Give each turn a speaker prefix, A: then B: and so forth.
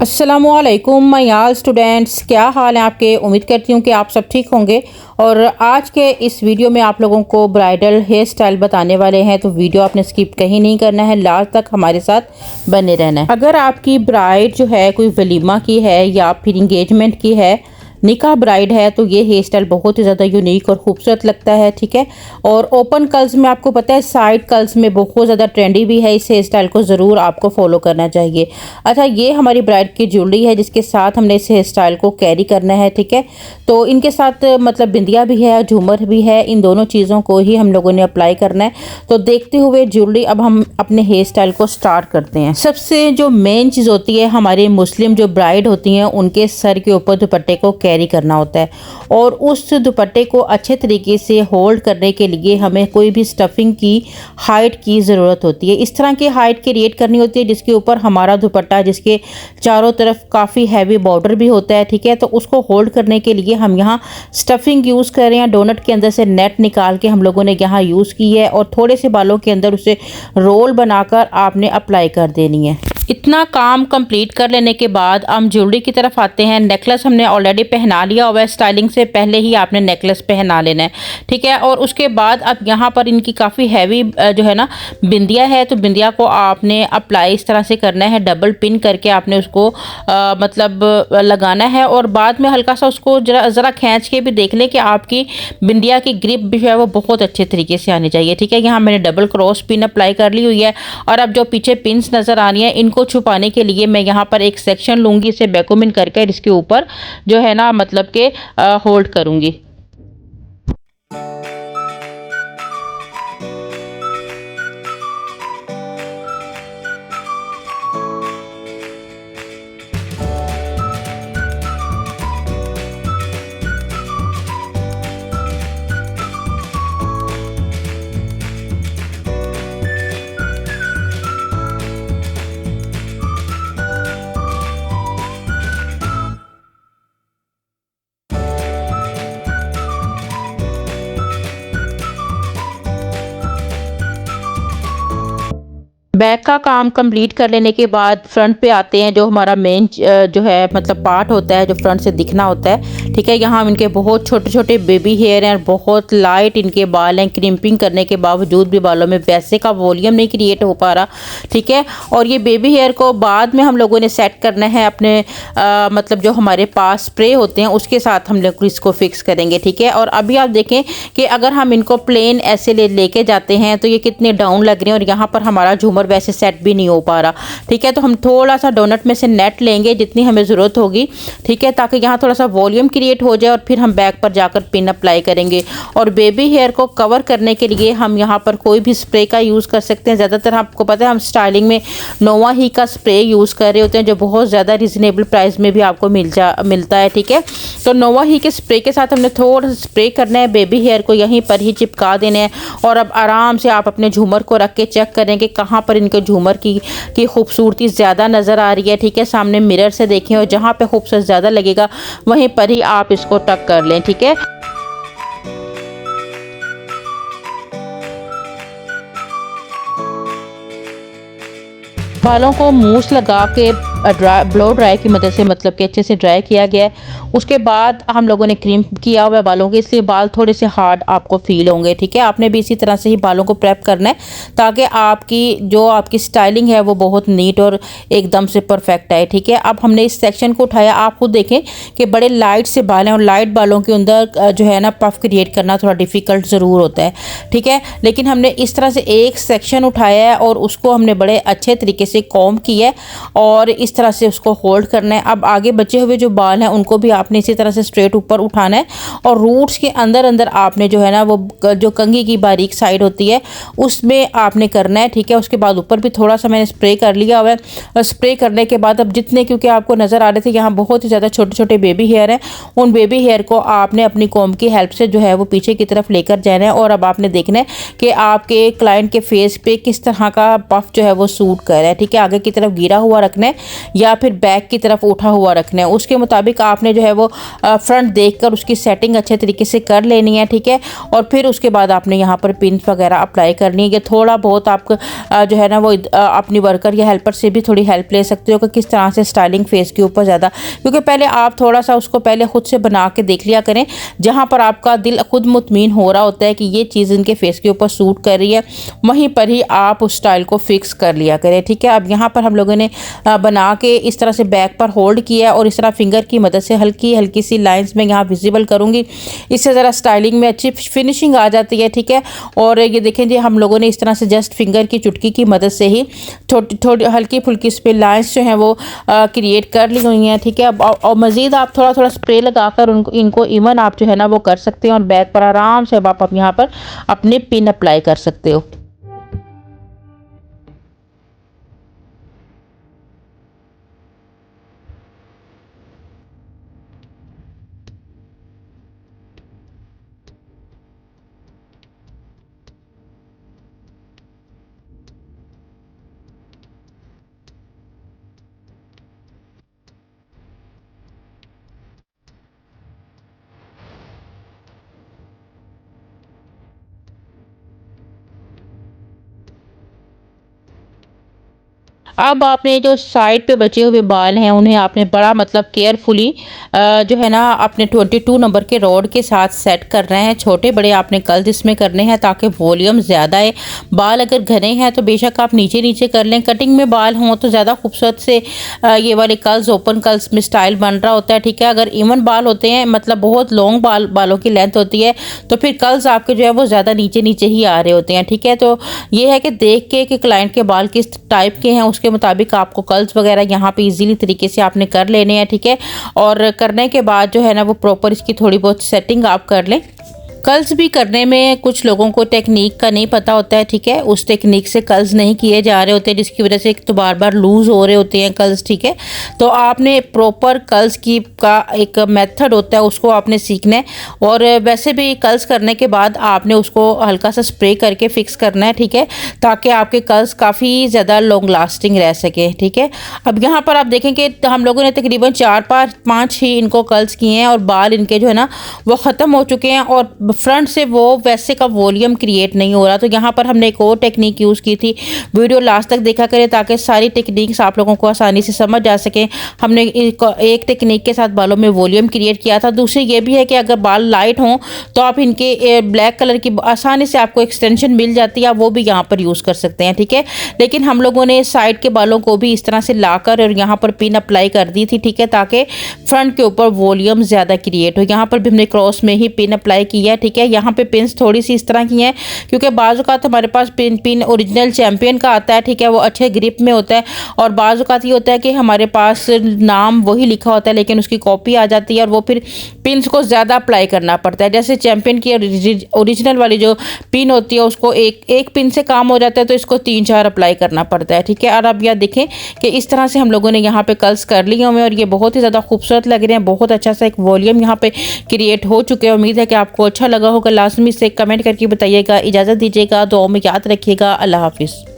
A: अस्सलामुअलैकुम my all students, क्या हाल है आपके। उम्मीद करती हूँ कि आप सब ठीक होंगे। और आज के इस वीडियो में आप लोगों को ब्राइडल हेयर स्टाइल बताने वाले हैं, तो वीडियो आपने स्किप कहीं नहीं करना है, लास्ट तक हमारे साथ बने रहना है। अगर आपकी ब्राइड जो है कोई वलीमा की है या फिर इंगेजमेंट की है, निकाह ब्राइड है, तो ये हेयर स्टाइल बहुत ही ज़्यादा यूनिक और खूबसूरत लगता है। ठीक है, और ओपन कर्ल्स में आपको पता है साइड कर्ल्स में बहुत ज़्यादा ट्रेंडी भी है। इस हेयर स्टाइल को ज़रूर आपको फॉलो करना चाहिए। अच्छा, ये हमारी ब्राइड की ज्वेलरी है जिसके साथ हमने इस हेयर स्टाइल को कैरी करना है। ठीक है, तो इनके साथ मतलब बिंदिया भी है, झूमर भी है, इन दोनों चीज़ों को ही हम लोगों ने अप्लाई करना है। तो देखते हुए ज्वेलरी अब हम अपने हेयर स्टाइल को स्टार्ट करते हैं। सबसे जो मेन चीज़ होती है, हमारे मुस्लिम जो ब्राइड होती हैं उनके सर के ऊपर दुपट्टे को कैरी करना होता है, और उस दुपट्टे को अच्छे तरीके से होल्ड करने के लिए हमें कोई भी स्टफिंग की हाइट की ज़रूरत होती है। इस तरह की हाइट क्रिएट करनी होती है जिसके ऊपर हमारा दुपट्टा, जिसके चारों तरफ काफ़ी हैवी बॉर्डर भी होता है। ठीक है, तो उसको होल्ड करने के लिए हम यहाँ स्टफिंग यूज़ कर रहे हैं। डोनट के अंदर से नेट निकाल के हम लोगों ने यहाँ यूज़ की है, और थोड़े से बालों के अंदर उसे रोल बनाकर आपने अप्लाई कर देनी है। इतना काम कंप्लीट कर लेने के बाद हम ज्वेलरी की तरफ आते हैं। नेकलेस हमने ऑलरेडी पहना लिया हुआ है, स्टाइलिंग से पहले ही आपने नेकलेस पहना लेना है। ठीक है, और उसके बाद अब यहाँ पर इनकी काफ़ी हैवी जो है ना बिंदिया है, तो बिंदिया को आपने अप्लाई इस तरह से करना है, डबल पिन करके आपने उसको मतलब लगाना है, और बाद में हल्का सा उसको ज़रा खींच के भी देख लें कि आपकी बिंदिया की ग्रिप भी जो है वो बहुत अच्छे तरीके से आनी चाहिए। ठीक है, यहाँ मैंने डबल क्रॉस पिन अप्लाई कर ली हुई है, और अब जो पीछे पिन्स नज़र आ रही हैं इनको छुपाने के लिए मैं यहाँ पर एक सेक्शन लूँगी, इसे वैक्यूम इन करके इसके ऊपर जो है ना मतलब के होल्ड करूँगी। बैक का काम कंप्लीट कर लेने के बाद फ्रंट पे आते हैं। जो हमारा मेन जो है मतलब पार्ट होता है जो फ्रंट से दिखना होता है। ठीक है, यहाँ इनके बहुत छोटे छोटे बेबी हेयर हैं और बहुत लाइट इनके बाल हैं। क्रिम्पिंग करने के बावजूद भी बालों में वैसे का वॉल्यूम नहीं क्रिएट हो पा रहा। ठीक है, और ये बेबी हेयर को बाद में हम लोगों ने सेट करना है अपने मतलब जो हमारे पास स्प्रे होते हैं उसके साथ हम लोग इसको फिक्स करेंगे। ठीक है, और अभी आप देखें कि अगर हम इनको प्लेन ऐसे लेके जाते हैं तो ये कितने डाउन लग रहे हैं, और यहाँ पर हमारा झूमर वैसे सेट भी नहीं हो पा रहा। ठीक है, तो हम थोड़ा सा डोनट में से नेट लेंगे जितनी हमें ज़रूरत होगी। ठीक है, ताकि यहाँ थोड़ा सा वॉल्यूम क्रिएट हो जाए, और फिर हम बैक पर जाकर पिन अप्लाई करेंगे। और बेबी हेयर को कवर करने के लिए हम यहाँ पर कोई भी स्प्रे का यूज़ कर सकते हैं। ज़्यादातर आपको पता है हम स्टाइलिंग में नोवा ही का स्प्रे यूज़ कर रहे होते हैं, जो बहुत ज़्यादा रिजनेबल प्राइस में भी आपको मिलता है। ठीक है, तो नोवा ही के स्प्रे के साथ हमने थोड़ा स्प्रे करना है, बेबी हेयर को यहीं पर ही चिपका देना है। और अब आराम से आप अपने झूमर को रख के चेक करेंगे कहाँ पर इनके झूमर की खूबसूरती ज़्यादा नज़र आ रही है। ठीक है, सामने मिरर से देखें और जहाँ पे खूबसूरत ज़्यादा लगेगा वहीं पर ही आप इसको टक कर लें। ठीक है, बालों को मूस लगा के ब्लो ड्राई की मदद से मतलब कि अच्छे से ड्राई किया गया है। उसके बाद हम लोगों ने क्रीम किया हुआ है बालों के, इसलिए बाल थोड़े से हार्ड आपको फील होंगे। ठीक है, आपने भी इसी तरह से ही बालों को प्रेप करना है ताकि आपकी स्टाइलिंग है वो बहुत नीट और एकदम से परफेक्ट आए। ठीक है, अब हमने इस सेक्शन को उठाया, आप खुद देखें कि बड़े लाइट से बाल हैं, और लाइट बालों के अंदर जो है ना पफ क्रिएट करना थोड़ा डिफ़िकल्ट ज़रूर होता है। ठीक है, लेकिन हमने इस तरह से एक सेक्शन उठाया है और उसको हमने बड़े अच्छे तरीके से कॉम्ब किया है, और इस तरह से उसको होल्ड करना है। अब आगे बचे हुए जो बाल हैं उनको भी आपने इसी तरह से स्ट्रेट ऊपर उठाना है, और रूट्स के अंदर अंदर आपने जो है ना वो जो कंघी की बारीक साइड होती है उसमें आपने करना है। ठीक है, उसके बाद ऊपर भी थोड़ा सा मैंने स्प्रे कर लिया हुआ है, और स्प्रे करने के बाद अब जितने, क्योंकि आपको नज़र आ रहे थे यहाँ बहुत ही ज़्यादा छोटे छोटे बेबी हेयर हैं, उन बेबी हेयर को आपने अपनी कॉम्ब की हेल्प से जो है वो पीछे की तरफ लेकर जाना है। और अब आपने देखना है कि आपके क्लाइंट के फेस पे किस तरह का पफ जो है वो सूट कर रहा है। ठीक है, आगे की तरफ गिरा हुआ रखना है या फिर बैक की तरफ उठा हुआ रखना है। उसके मुताबिक आपने जो है वो फ्रंट देखकर उसकी सेटिंग अच्छे तरीके से कर लेनी है, ठीक है। और फिर उसके बाद आपने यहाँ पर पिन वगैरह अप्लाई करनी है। ये थोड़ा बहुत आप जो है ना वो अपनी वर्कर या हेल्पर से भी थोड़ी हेल्प ले सकते हो कि किस तरह से स्टाइलिंग फेस के ऊपर ज़्यादा, क्योंकि पहले आप थोड़ा सा उसको पहले खुद से बना के देख लिया करें, जहाँ पर आपका दिल खुद मुतमीन हो रहा होता है कि ये चीज़ इनके फेस के ऊपर सूट कर रही है, वहीं पर ही आप उस स्टाइल को फिक्स कर लिया करें, ठीक है। अब यहाँ पर हम लोगों ने बना के इस तरह से बैक पर होल्ड किया है और इस तरह फिंगर की मदद से हल्की हल्की सी लाइंस में यहाँ विजिबल करूँगी। इससे ज़रा स्टाइलिंग में अच्छी फिनिशिंग आ जाती है, ठीक है। और ये देखें जी, हम लोगों ने इस तरह से जस्ट फिंगर की चुटकी की मदद से ही थोड़ी हल्की फुल्की इस पर लाइंस जो हैं वो क्रिएट कर ली हुई हैं, ठीक है। और मज़ीद आप थोड़ा थोड़ा स्प्रे लगाकर इनको इवन आप जो है ना वो कर सकते हैं और बैक पर आराम से आप यहाँ पर अपने पिन अप्लाई कर सकते हो। अब आपने जो साइड पे बचे हुए बाल हैं उन्हें आपने बड़ा मतलब केयरफुली जो है ना अपने 22 नंबर के रॉड के साथ सेट कर रहे हैं। छोटे बड़े आपने कर्ल्स इसमें करने हैं ताकि वॉल्यूम ज़्यादा है। बाल अगर घने हैं तो बेशक आप नीचे नीचे कर लें, कटिंग में बाल हों तो ज़्यादा खूबसूरत से ये वाले कर्ल्स ओपन कर्ल्स में स्टाइल बन रहा होता है, ठीक है। अगर इवन बाल होते हैं, मतलब बहुत लॉन्ग बालों की लेंथ होती है, तो फिर कर्ल्स आपके जो है वो ज़्यादा नीचे नीचे ही आ रहे होते हैं, ठीक है। तो ये है कि देख के कि क्लाइंट के बाल किस टाइप के हैं उसके मुताबिक आपको कर्ल्स वगैरह यहाँ पे इजीली तरीके से आपने कर लेने हैं, ठीक है। और करने के बाद जो है ना वो प्रॉपर इसकी थोड़ी बहुत सेटिंग आप कर लें। कर्ल्स भी करने में कुछ लोगों को टेक्निक का नहीं पता होता है, ठीक है। उस टेक्निक से कर्ल्स नहीं किए जा रहे होते हैं, जिसकी वजह से तो बार बार लूज़ हो रहे होते हैं कर्ल्स, ठीक है। तो आपने प्रॉपर कर्ल्स की का एक मेथड होता है, उसको आपने सीखना है। और वैसे भी कर्ल्स करने के बाद आपने उसको हल्का सा स्प्रे करके फिक्स करना है, ठीक है, ताकि आपके कर्ल्स काफ़ी ज़्यादा लॉन्ग लास्टिंग रह सके, ठीक है। अब यहाँ पर आप देखें कि हम लोगों ने तकरीबन 4-5 ही इनको कर्ल्स किए हैं और बाल इनके जो है ना वो ख़त्म हो चुके हैं और फ्रंट से वो वैसे का वॉल्यूम क्रिएट नहीं हो रहा। तो यहाँ पर हमने एक और टेक्निक यूज़ की थी, वीडियो लास्ट तक देखा करें ताकि सारी टेक्निक्स आप लोगों को आसानी से समझ आ सकें। हमने एक टेक्निक के साथ बालों में वॉल्यूम क्रिएट किया था, दूसरी ये भी है कि अगर बाल लाइट हों तो आप इनके ब्लैक कलर की आसानी से आपको एक्सटेंशन मिल जाती है, वो भी यहाँ पर यूज़ कर सकते हैं, ठीक है। लेकिन हम लोगों ने साइड के बालों को भी इस तरह से लाकर और यहाँ पर पिन अप्लाई कर दी थी, ठीक है, ताकि फ्रंट के ऊपर वॉल्यूम ज़्यादा क्रिएट हो। यहाँ पर भी हमने क्रॉस में ही पिन अप्लाई किया, ठीक है। यहाँ पे पिन्स थोड़ी सी इस तरह की हैं क्योंकि बाज़ औक़ात हमारे पास पिन ओरिजिनल चैम्पियन का आता है, ठीक है, वो अच्छे ग्रिप में होता है। और बाज़ औक़ात ये होता है कि हमारे पास नाम वही लिखा होता है लेकिन उसकी कॉपी आ जाती है और वो फिर पिन्स को ज़्यादा अप्लाई करना पड़ता है। जैसे चैम्पियन की ओरिजिनल वाली जो पिन होती है उसको एक पिन से काम हो जाता है, तो इसको 3-4 अप्लाई करना पड़ता है, ठीक है। और अब यह देखें कि इस तरह से हम लोगों ने यहाँ पे कर्ल्स कर लिए हुए और ये बहुत ही ज़्यादा खूबसूरत लग रहे हैं। बहुत अच्छा सा एक वॉल्यूम यहाँ पे क्रिएट हो चुके हैं। उम्मीद है कि आपको अच्छा लगा होगा। लाजमी से कमेंट करके बताइएगा। इजाज़त दीजिएगा, दुआओं में याद रखिएगा। अल्लाह हाफिज़।